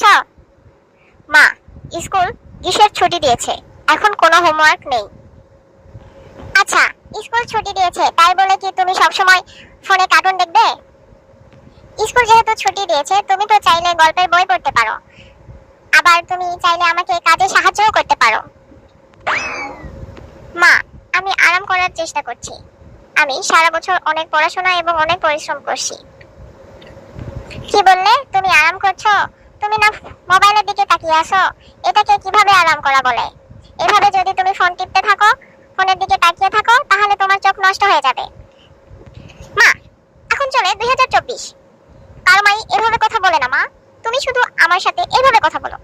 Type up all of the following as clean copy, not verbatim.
করেছ? মা, স্কুল গ্রীষ্মের ছুটি দিয়েছে, এখন কোনো হোমওয়ার্ক নেই। আচ্ছা, স্কুল ছুটি দিয়েছে তাই বলে কি তুমি সবসময় ফোনে কার্টুন দেখবে? স্কুল যেহেতু ছুটি দিয়েছে তুমি তো চাইলে গল্পের বই পড়তে পারো, আবার তুমি চাইলে আমাকে কাজে সাহায্যও করতে পারো। মা, আমি আরাম করার চেষ্টা করছি। আমি সারা বছর অনেক পড়াশোনা এবং অনেক পরিশ্রম করছি। কি বললে? তুমি আরাম করছো? তুমি না মোবাইলের দিকে তাকিয়ে আছো? এটাকে কিভাবে আরাম করা বলে? এভাবে যদি তুমি ফোন টিপতে থাকো, ফোনের দিকে তাকিয়ে থাকো, তাহলে তোমার চোখ নষ্ট হয়ে যাবে। মা, এখন চলে 2024। কারো মাই এভাবে কথা বলে না মা। তুমি শুধু আমার সাথে এভাবে কথা বলো।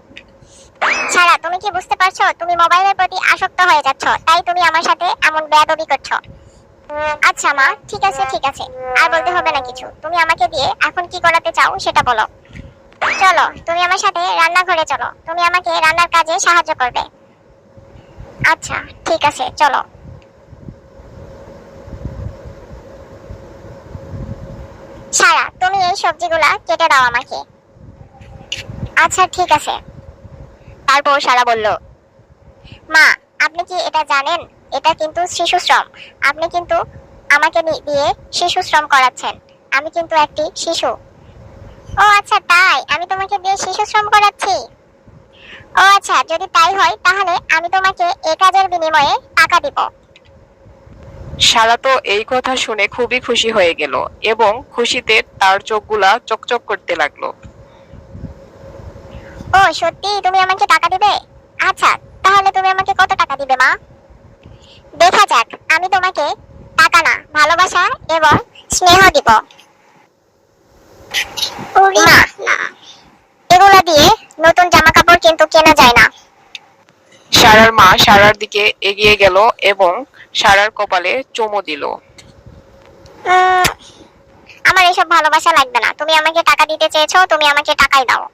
সারা, তুমি কি বুঝতে পারছো তুমি মোবাইলের প্রতি আসক্ত হয়ে যাচ্ছ, তাই তুমি আমার সাথে এমন বেয়াদবি করছো। আচ্ছা মা, ঠিক আছে ঠিক আছে, আর বলতে হবে না কিছু। তুমি আমাকে দিয়ে এখন কি করাতে চাও সেটা বলো। চলো, তুমি আমার সাথে রান্নাঘরে চলো, তুমি আমাকে রান্নার কাজে সাহায্য করবে। আচ্ছা ঠিক আছে, চলো। সারা, তুমি এই সবজিগুলা কেটে দাও আমাকে। আচ্ছা ঠিক আছে। তারপর সারা বলল, মা, আপনি কি এটা জানেন? এটা কিন্তু শিশু শ্রম। আপনি কিন্তু আমাকে দিয়ে শিশু শ্রম করাচ্ছেন। আমি কিন্তু একটি শিশু। ও আচ্ছা তাই, আমি তোমাকে দিয়ে শিশু শ্রম করাচ্ছি? ও আচ্ছা, যদি তাই হয় তাহলে আমি তোমাকে এই কাজের বিনিময়ে টাকা দিব। সারা তো এই কথা শুনে খুবই খুশি হয়ে গেল এবং খুশিতে তার চোখগুলা চকচক করতে লাগলো। ও সত্যি তুমি আমাকে টাকা দিবে? আচ্ছা, তাহলে তুমি আমাকে কত টাকা দিবে মা? দেখা যাক, আমি তোমাকে টাকা না, ভালোবাসা এবং স্নেহ দিব। না, এগুলা দিয়ে নতুন জামা কাপড় কিন্তু কেনা যায় না। সারার মা সারার দিকে এগিয়ে গেল এবং সারার কপালে চুমু দিল। আমার এসব ভালোবাসা লাগবে না। তুমি আমাকে টাকা দিতে চেয়েছো, তুমি আমাকে টাকাই দাও।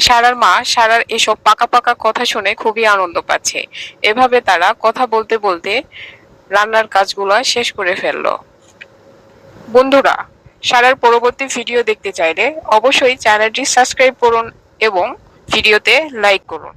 সারার মা সারার এসব পাকা পাকা কথা শুনে খুবই আনন্দ পাচ্ছে। এভাবে তারা কথা বলতে বলতে রান্নার কাজগুলো শেষ করে ফেললো। বন্ধুরা, সারার পরবর্তী ভিডিও দেখতে চাইলে অবশ্যই চ্যানেলটি সাবস্ক্রাইব করুন এবং ভিডিওতে লাইক করুন।